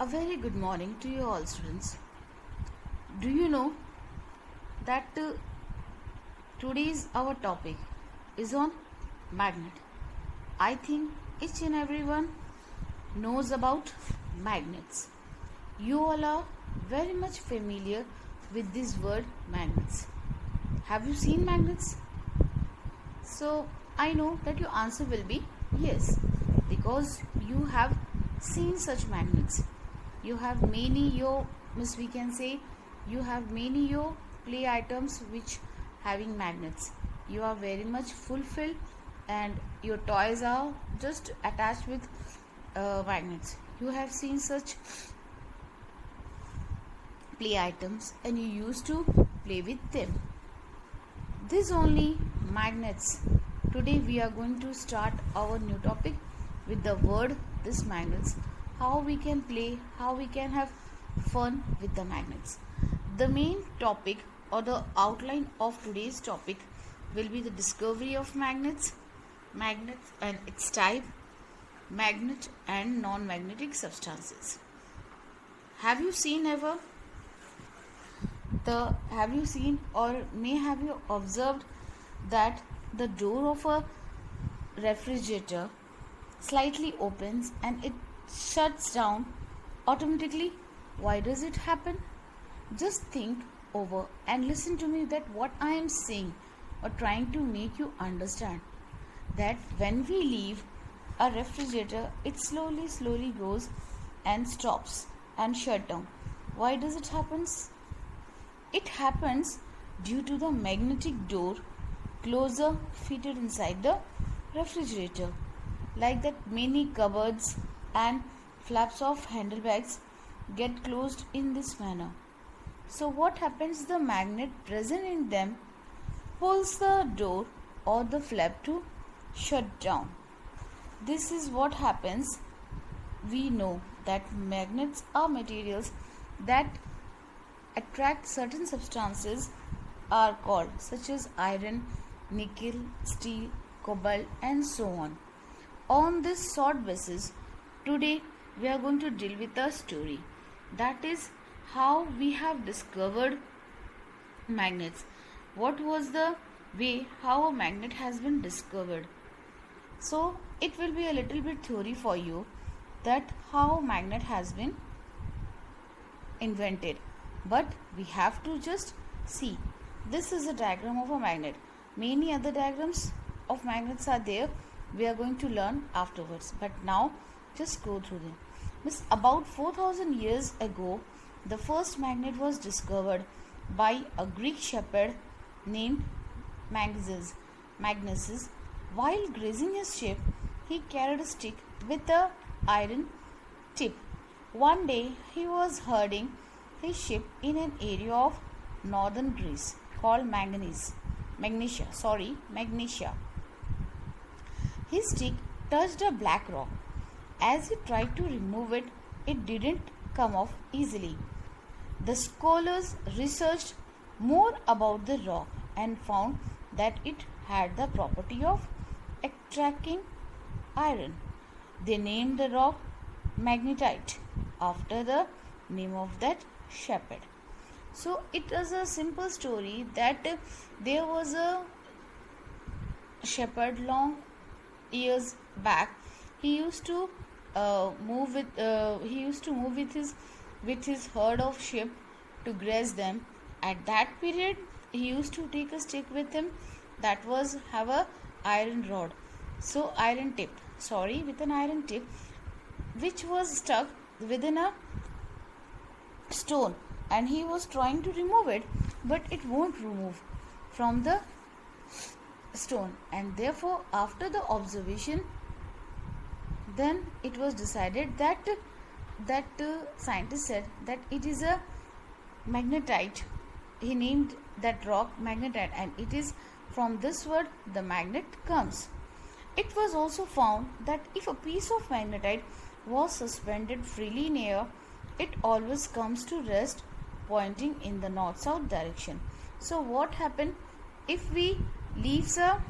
A very good morning to you all, students. Do you know that today's our topic is on magnet? I think each and everyone knows about magnets. You all are very much familiar with this word magnets. Have you seen magnets? So I know that your answer will be yes, because you have seen such magnets. You have many we can say you have many your play items which having magnets. You are very much fulfilled and your toys are just attached with magnets. You have seen such play items and you used to play with them. This only magnets. Today we are going to start our new topic with the word this magnets. How we can play, how we can have fun with the magnets. The main topic or the outline of today's topic will be the discovery of magnets and its type, magnet and non-magnetic substances. Have you seen or may have you observed that the door of a refrigerator slightly opens and it shuts down automatically? Why does it happen? Just think over and listen to me that what I am saying or trying to make you understand that when we leave a refrigerator, it slowly goes and stops and shut down. Why does it happens? It happens due to the magnetic door closer fitted inside the refrigerator. Like that, many cupboards and flaps of handlebags get closed in this manner. So what happens? The magnet present in them pulls the door or the flap to shut down. This is what happens. We know that magnets are materials that attract certain substances are called such as iron, nickel, steel, cobalt and so on. On this short basis, today we are going to deal with a story. That is how we have discovered magnets. What was the way how a magnet has been discovered? So it will be a little bit theory for you that how magnet has been invented. But we have to just see. This is a diagram of a magnet. Many other diagrams of magnets are there. We are going to learn afterwards. But now just go through them. About 4,000 years ago, the first magnet was discovered by a Greek shepherd named Magnesis. While grazing his sheep, he carried a stick with a iron tip. One day, he was herding his sheep in an area of northern Greece called Magnesia. His stick touched a black rock. As he tried to remove it, it didn't come off easily. The scholars researched more about the rock and found that it had the property of attracting iron. They named the rock magnetite after the name of that shepherd. So it was a simple story that there was a shepherd long years back. He used to move with his herd of sheep to graze them. At that period, he used to take a stick with him that was have a iron rod. So with an iron tip, which was stuck within a stone, and he was trying to remove it, but it won't remove from the stone. And therefore, after the observation, then it was decided that scientist said that it is a magnetite. He named that rock magnetite, and it is from this word the magnet comes. It was also found that if a piece of magnetite was suspended freely in air, it always comes to rest pointing in the north-south direction. So what happened if we leave a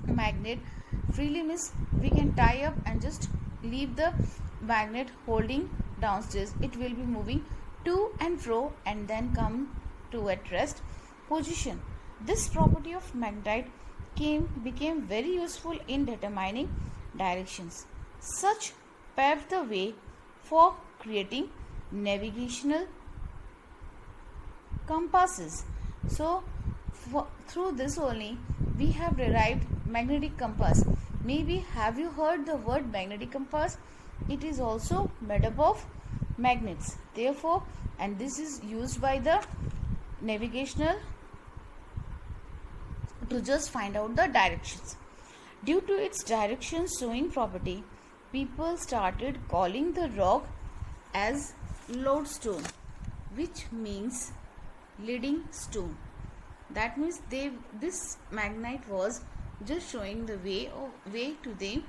magnet freely? Means we can tie up and just leave the magnet holding downstairs, it will be moving to and fro and then come to at rest position. This property of magnetite became very useful in determining directions. Such paved the way for creating navigational compasses. So, through this only we have derived magnetic compass. Maybe have you heard the word magnetic compass? It is also made up of magnets. Therefore, and this is used by the navigational to just find out the directions. Due to its direction showing property, people started calling the rock as lodestone, which means leading stone. That means this magnetite was just showing the way to them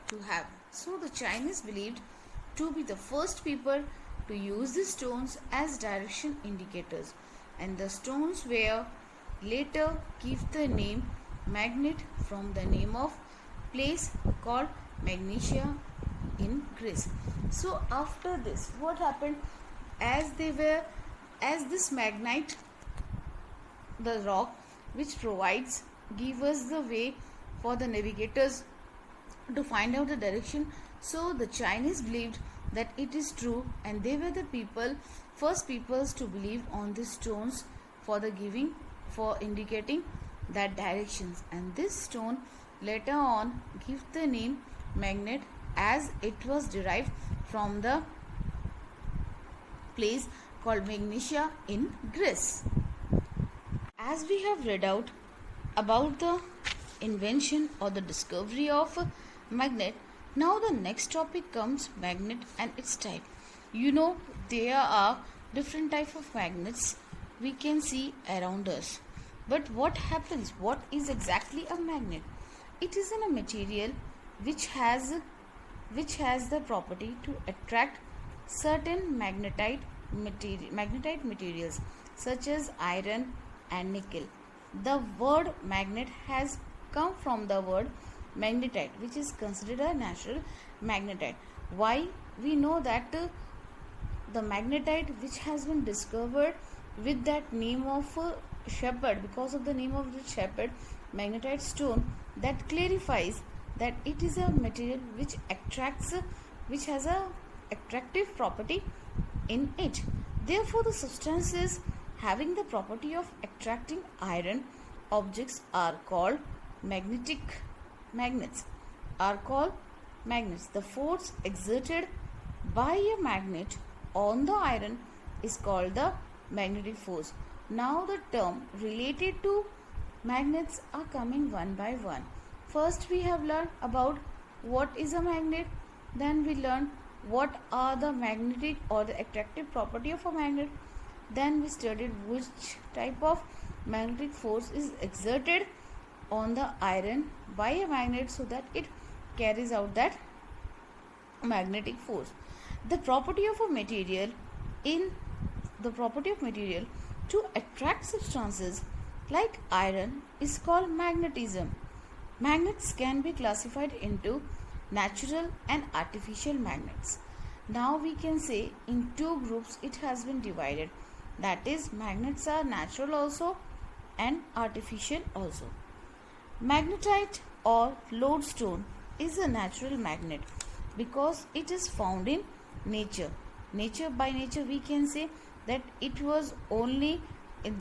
to have. So the Chinese believed to be the first people to use the stones as direction indicators, and the stones were later give the name magnet from the name of place called Magnesia in Greece. So after this, what happened? As this magnetite, the rock which give us the way for the navigators to find out the direction. So the Chinese believed that it is true, and they were the first peoples to believe on these stones for indicating that directions. And this stone later on give the name magnet, as it was derived from the place called Magnesia in Greece. As we have read out about the invention or the discovery of a magnet, now the next topic comes magnet and its type. There are different type of magnets we can see around us. But what happens? What is exactly a magnet? It is a material which has the property to attract certain magnetite materials such as iron and nickel. The word magnet has come from the word magnetite, which is considered a natural magnetite. Why? We know that the magnetite which has been discovered with that name of shepherd, because of the name of the shepherd magnetite stone, that clarifies that it is a material which has a attractive property in it. Therefore, the substances having the property of attracting iron objects are called magnets. The force exerted by a magnet on the iron is called the magnetic force. Now the term related to magnets are coming one by one. First we have learned about what is a magnet. Then we learned what are the magnetic or the attractive property of a magnet. Then we studied which type of magnetic force is exerted on the iron by a magnet so that it carries out that magnetic force. The property of material to attract substances like iron is called magnetism. Magnets can be classified into natural and artificial magnets. Now we can say in two groups it has been divided. That is, magnets are natural also and artificial also. Magnetite or lodestone is a natural magnet because it is found in nature. By nature we can say that it was only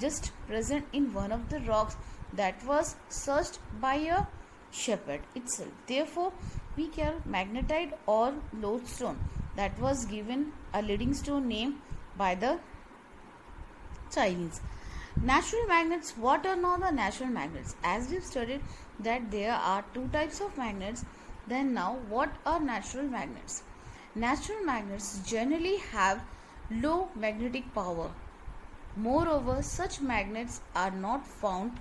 just present in one of the rocks that was searched by a shepherd itself. Therefore, we call magnetite or lodestone, that was given a leading stone name by the Chinese. Natural magnets. What are now the natural magnets? As we've studied that there are two types of magnets, then now what are natural magnets? Natural magnets generally have low magnetic power. Moreover, such magnets are not found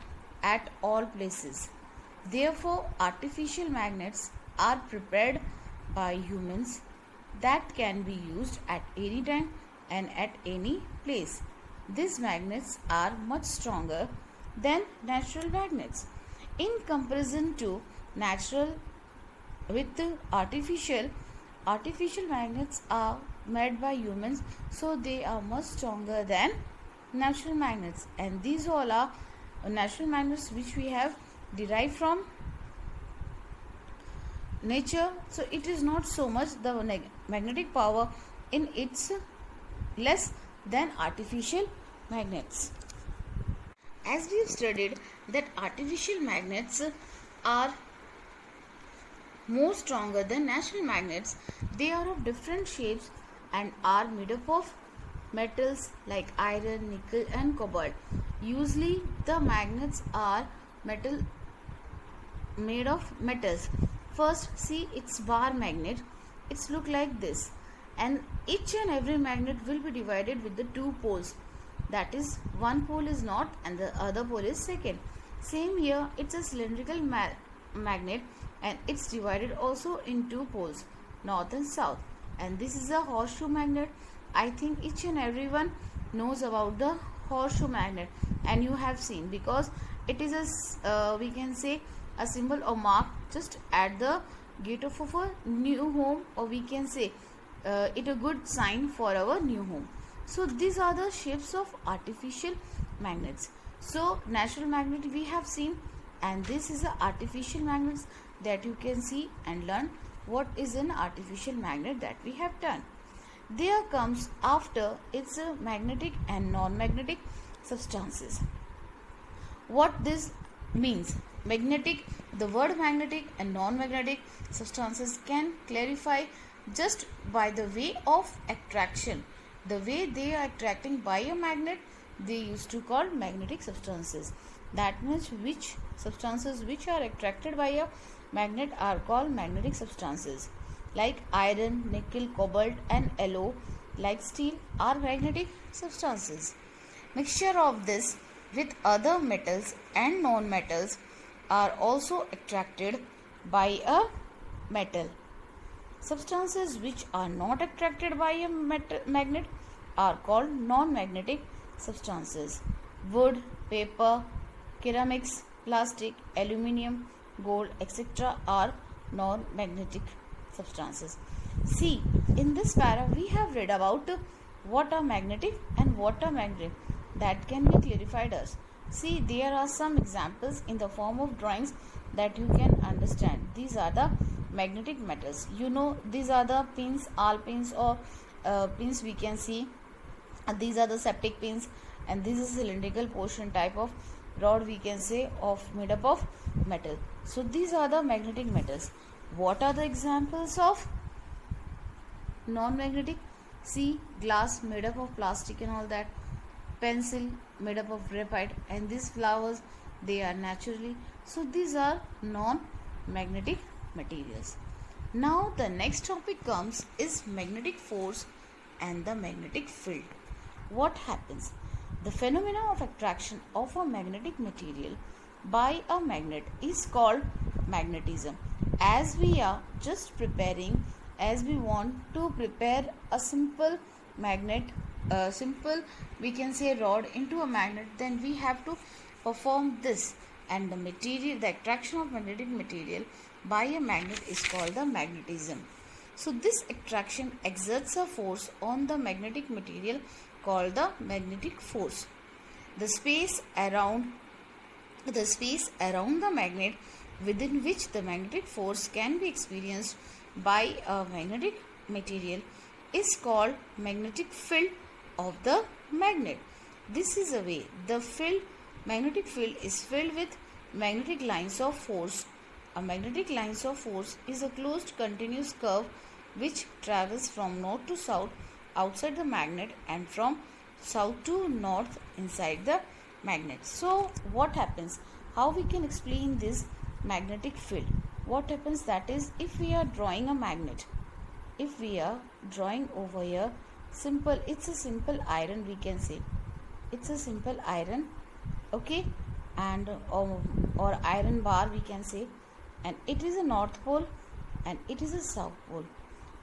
at all places. Therefore, artificial magnets are prepared by humans that can be used at any time and at any place. These magnets are much stronger than natural magnets. In comparison to natural with artificial magnets are made by humans, so they are much stronger than natural magnets. And these all are natural magnets which we have derived from nature. So it is not so much the magnetic power in its less than artificial magnets. As we have studied that artificial magnets are more stronger than natural magnets, they are of different shapes and are made up of metals like iron, nickel and cobalt. Usually the magnets are made of metals. First, see its bar magnet. It's look like this, and each and every magnet will be divided with the two poles. That is, one pole is north and the other pole is second. Same here, it's a cylindrical magnet, and it's divided also in two poles, north and south. And this is a horseshoe magnet. I think each and everyone knows about the horseshoe magnet, and you have seen, because it is a we can say a symbol or mark just at the gate of a new home, or we can say it a good sign for our new home. So these are the shapes of artificial magnets. So natural magnet we have seen, and this is the artificial magnets that you can see and learn what is an artificial magnet that we have done. There comes after its magnetic and non-magnetic substances. What this means? Magnetic, the word magnetic and non-magnetic substances can clarify just by the way of attraction. The way they are attracting by a magnet, they used to call magnetic substances. That means which substances which are attracted by a magnet are called magnetic substances. Like iron, nickel, cobalt and alloy like steel are magnetic substances. Mixture of this with other metals and non-metals are also attracted by a metal. Substances which are not attracted by a magnet are called non-magnetic substances. Wood, paper, ceramics, plastic, aluminium, gold, etc. are non-magnetic substances. See, in this para we have read about what are magnetic and what are magnetic. That can be clarified us. See, there are some examples in the form of drawings that you can understand. These are the magnetic metals. You know, these are the pins, all pins or pins we can see. These are the septic pins, and this is cylindrical portion type of rod we can say of made up of metal. So these are the magnetic metals. What are the examples of non-magnetic? See, glass made up of plastic and all that. Pencil made up of graphite, and these flowers, they are naturally. So these are non-magnetic materials. Now the next topic comes is magnetic force and the magnetic field. What happens? The phenomena of attraction of a magnetic material by a magnet is called magnetism. As we are just preparing, as we want to prepare a simple magnet, simple we can say rod into a magnet, then we have to perform this, and the material, the attraction of magnetic material by a magnet is called the magnetism. So this attraction exerts a force on the magnetic material called the magnetic force. The space around the magnet within which the magnetic force can be experienced by a magnetic material is called magnetic field of the magnet. This is a way the magnetic field is filled with magnetic lines of force. A magnetic lines of force is a closed continuous curve which travels from north to south outside the magnet and from south to north inside the magnet. So what happens? How we can explain this magnetic field? What happens, that is, if we are drawing a magnet, if we are drawing over here simple, it's a simple iron we can say, it's a simple iron, okay, and or iron bar we can say, and it is a north pole and it is a south pole.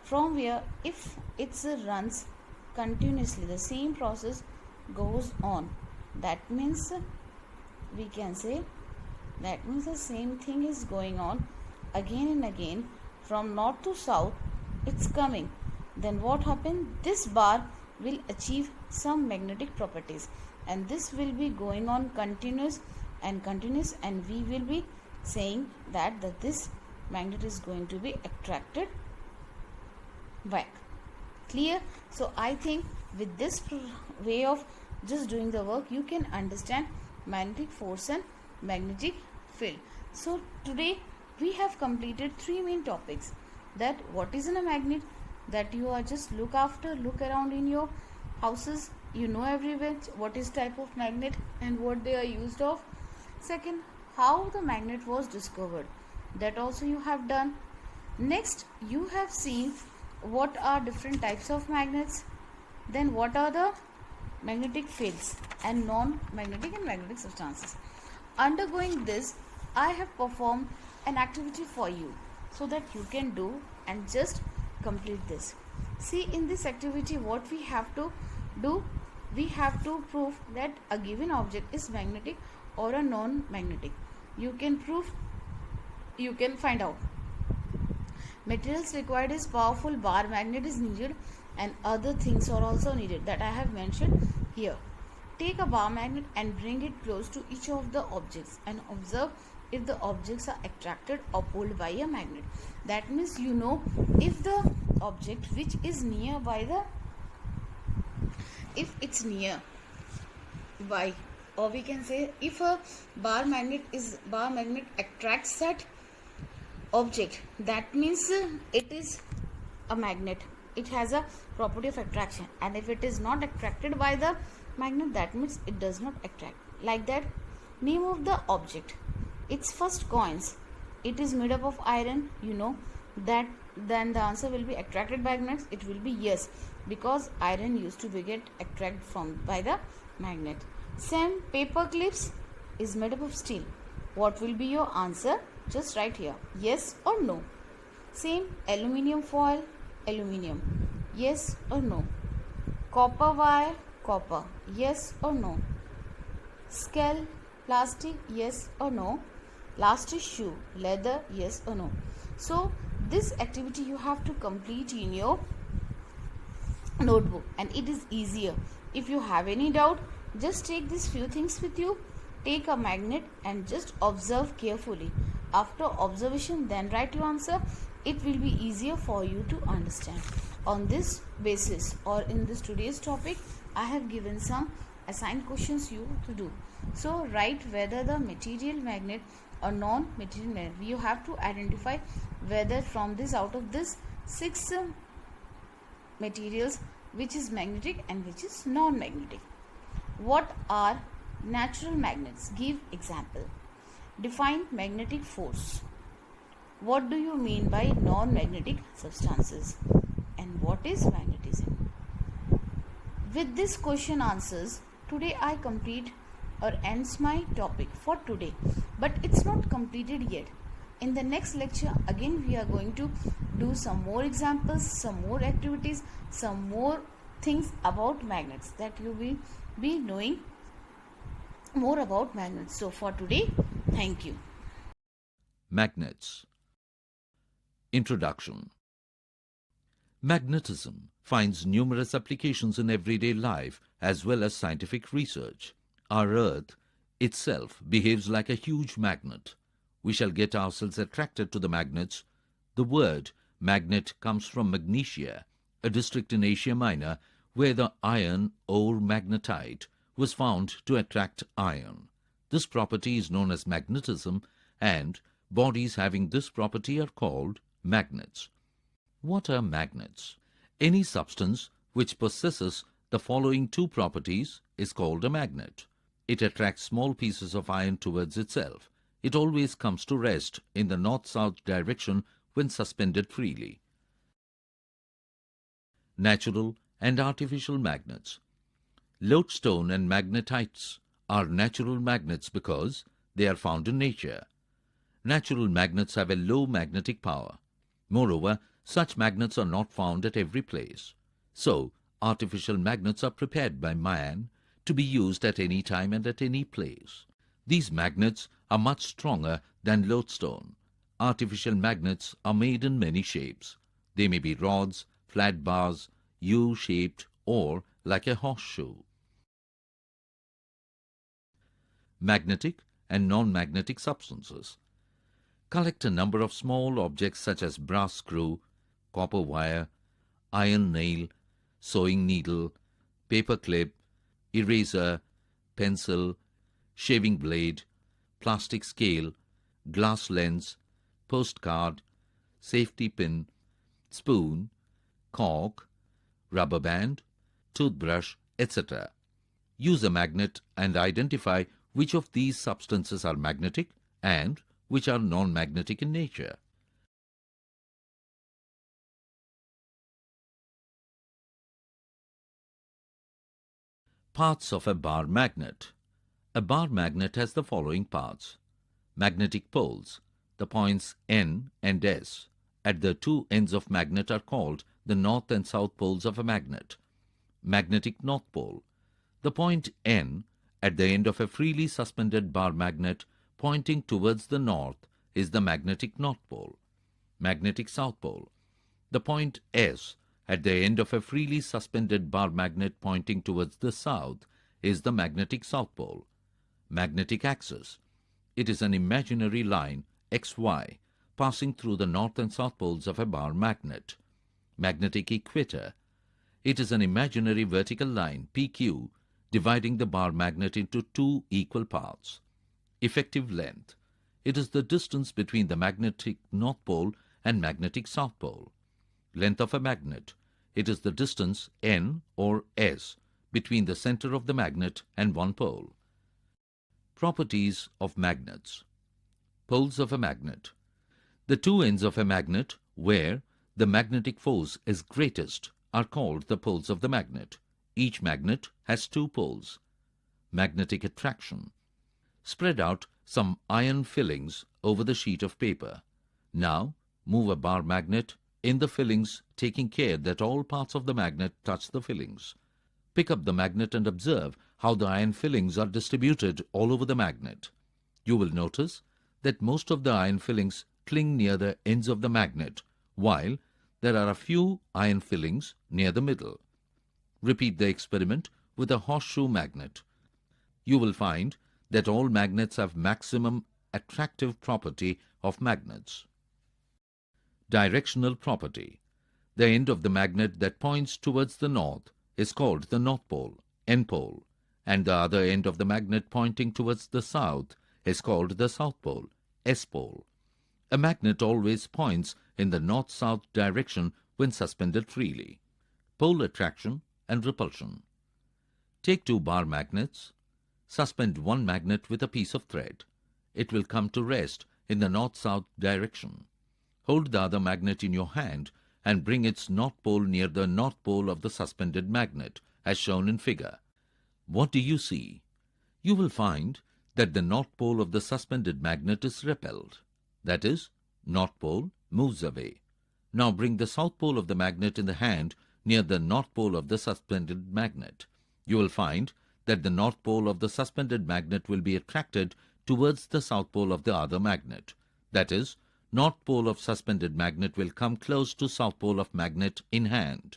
From where if it runs continuously, the same process goes on, that means we can say that means the same thing is going on again and again from north to south, it's coming. then what happens? This bar will achieve some magnetic properties, and this will be going on continuous, and we will be saying that this magnet is going to be attracted back. Clear? So I think with this way of just doing the work, you can understand magnetic force and magnetic field. So today we have completed 3 main topics. That what is in a magnet, that you are just look around in your houses, you know everywhere what is type of magnet and what they are used of. Second, how the magnet was discovered, that also you have done. Next, you have seen what are different types of magnets, then what are the magnetic fields and non-magnetic and magnetic substances. Undergoing this, I have performed an activity for you so that you can do and just complete this. See, in this activity what we have to do, we have to prove that a given object is magnetic or a non-magnetic. You can prove, you can find out. Materials required is powerful bar magnet is needed, and other things are also needed that I have mentioned here. Take a bar magnet and bring it close to each of the objects and observe if the objects are attracted or pulled by a magnet. That means you know if the object which is near by the, if it's near by, or we can say if a bar magnet attracts that object, that means it is a magnet, it has a property of attraction. And if it is not attracted by the magnet, that means it does not attract. Like that, name of the object, its first coins, it is made up of iron, you know that, then the answer will be attracted by magnets. It will be yes, because iron used to be get attracted by the magnet. Same paper clips is made up of steel. What will be your answer? Just write here, yes or no. Same aluminium foil, aluminium, yes or no. Copper wire, copper, yes or no. Scale, plastic, yes or no. Last is shoe, leather, yes or no. So this activity you have to complete in your notebook, and it is easier. If you have any doubt, just take these few things with you. Take a magnet and just observe carefully. After observation, then write your answer. It will be easier for you to understand. On this basis, or in this today's topic, I have given some assigned questions you to do. So write whether the material magnet or non-material magnet. You have to identify whether from this, out of this 6 materials, which is magnetic and which is non-magnetic. What are natural magnets? Give example. Define magnetic force. What do you mean by non-magnetic substances? And what is magnetism? With this question answers, today I complete or ends my topic for today. But it's not completed yet. In the next lecture, again we are going to do some more examples, some more activities, some more things about magnets, that you will be knowing more about magnets. So for today, thank you. Magnets. Introduction. Magnetism finds numerous applications in everyday life as well as scientific research. Our Earth itself behaves like a huge magnet. We shall get ourselves attracted to the magnets. The word magnet comes from Magnesia, a district in Asia Minor where the iron ore magnetite was found to attract iron. This property is known as magnetism, and bodies having this property are called magnets. What are magnets? Any substance which possesses the following 2 properties is called a magnet. It attracts small pieces of iron towards itself. It always comes to rest in the north-south direction when suspended freely. Natural and artificial magnets. Lodestone and magnetites are natural magnets because they are found in nature. Natural magnets have a low magnetic power. Moreover, such magnets are not found at every place. So, artificial magnets are prepared by man to be used at any time and at any place. These magnets are much stronger than lodestone. Artificial magnets are made in many shapes. They may be rods, flat bars, U-shaped, or like a horseshoe. Magnetic and non-magnetic substances. Collect a number of small objects such as brass screw, copper wire, iron nail, sewing needle, paper clip, eraser, pencil, shaving blade, plastic scale, glass lens, postcard, safety pin, spoon, cork, rubber band, toothbrush, etc. Use a magnet and identify which of these substances are magnetic and which are non-magnetic in nature. Parts of a bar magnet. A bar magnet has the following parts. Magnetic poles. The points N and S at the two ends of magnet are called the north and south poles of a magnet. Magnetic north pole. The point N at the end of a freely suspended bar magnet pointing towards the north is the magnetic north pole. Magnetic south pole. The point S at the end of a freely suspended bar magnet pointing towards the south is the magnetic south pole. Magnetic axis. It is an imaginary line, XY, passing through the north and south poles of a bar magnet. Magnetic equator. It is an imaginary vertical line, PQ, dividing the bar magnet into two equal parts. Effective length. It is the distance between the magnetic north pole and magnetic south pole. Length of a magnet. It is the distance, N or S, between the center of the magnet and one pole. Properties of magnets. Poles of a magnet. The two ends of a magnet where the magnetic force is greatest are called the poles of the magnet. Each magnet has two poles. Magnetic attraction. Spread out some iron fillings over the sheet of paper. Now move a bar magnet in the fillings, taking care that all parts of the magnet touch the fillings. Pick up the magnet and observe how the iron fillings are distributed all over the magnet. You will notice that most of the iron fillings cling near the ends of the magnet, while there are a few iron fillings near the middle. Repeat the experiment with a horseshoe magnet. You will find that all magnets have maximum attractive property of magnets. Directional property. The end of the magnet that points towards the north is called the north pole, N pole, and the other end of the magnet pointing towards the south is called the south pole, S pole. A magnet always points in the north-south direction when suspended freely. Pole attraction and repulsion. Take two bar magnets. Suspend one magnet with a piece of thread. It will come to rest in the north-south direction. Hold the other magnet in your hand and bring its north pole near the north pole of the suspended magnet, as shown in figure. What do you see? You will find that the north pole of the suspended magnet is repelled. That is, north pole moves away. Now bring the south pole of the magnet in the hand near the north pole of the suspended magnet. You will find that the north pole of the suspended magnet will be attracted towards the south pole of the other magnet. That is, north pole of suspended magnet will come close to south pole of magnet in hand.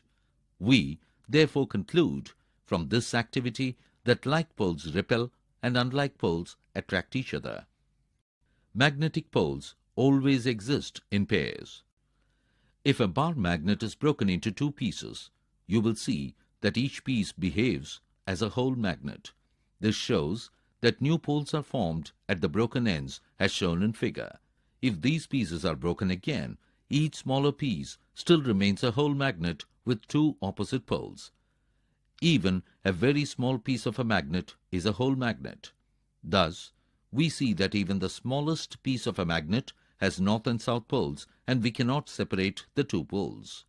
We therefore conclude from this activity that like poles repel and unlike poles attract each other. Magnetic poles always exist in pairs. If a bar magnet is broken into two pieces, you will see that each piece behaves as a whole magnet. This shows that new poles are formed at the broken ends as shown in figure. If these pieces are broken again, each smaller piece still remains a whole magnet with two opposite poles. Even a very small piece of a magnet is a whole magnet. Thus, we see that even the smallest piece of a magnet has north and south poles, and we cannot separate the two poles.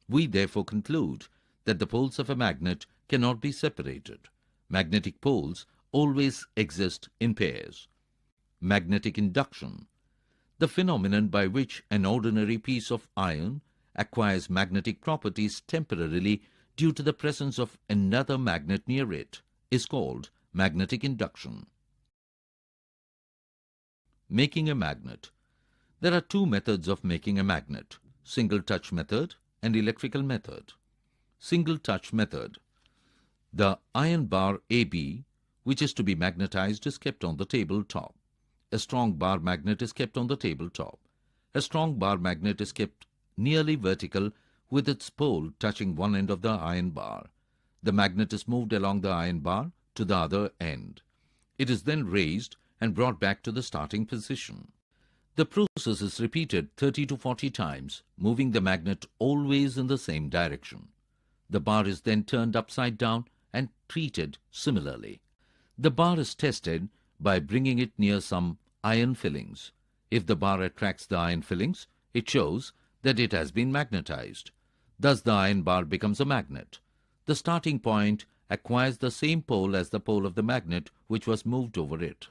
We therefore conclude that the poles of a magnet cannot be separated. Magnetic poles always exist in pairs. Magnetic induction. The phenomenon by which an ordinary piece of iron acquires magnetic properties temporarily due to the presence of another magnet near it is called magnetic induction. Making a magnet. There are two methods of making a magnet, single touch method and electrical method. Single touch method. The iron bar AB, which is to be magnetized, is kept on the table top. A strong bar magnet is kept on the table top. A strong bar magnet is kept nearly vertical with its pole touching one end of the iron bar. The magnet is moved along the iron bar to the other end. It is then raised and brought back to the starting position. The process is repeated 30 to 40 times, moving the magnet always in the same direction. The bar is then turned upside down and treated similarly. The bar is tested by bringing it near some iron fillings. If the bar attracts the iron fillings, it shows that it has been magnetized. Thus the iron bar becomes a magnet. The starting point acquires the same pole as the pole of the magnet which was moved over it.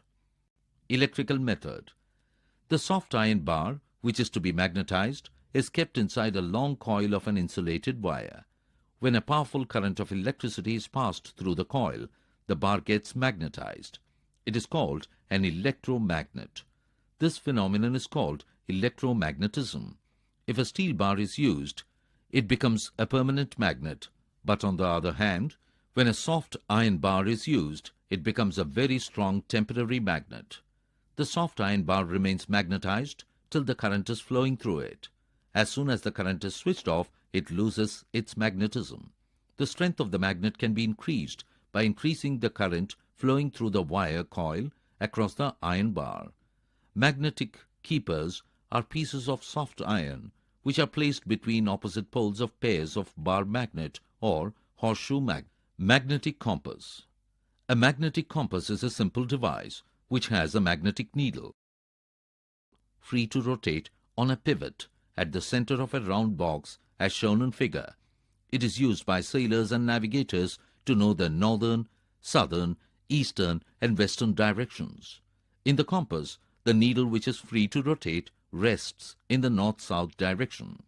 Electrical method. The soft iron bar, which is to be magnetized, is kept inside a long coil of an insulated wire. When a powerful current of electricity is passed through the coil, the bar gets magnetized. It is called an electromagnet. This phenomenon is called electromagnetism. If a steel bar is used, it becomes a permanent magnet. But on the other hand, when a soft iron bar is used, it becomes a very strong temporary magnet. The soft iron bar remains magnetized till the current is flowing through it. As soon as the current is switched off, it loses its magnetism. The strength of the magnet can be increased by increasing the current flowing through the wire coil across the iron bar. Magnetic keepers are pieces of soft iron which are placed between opposite poles of pairs of bar magnet or horseshoe magnetic compass. A magnetic compass is a simple device which has a magnetic needle free to rotate on a pivot at the center of a round box as shown in figure. It is used by sailors and navigators to know the northern, southern, eastern and western directions. In the compass, the needle which is free to rotate rests in the north-south direction.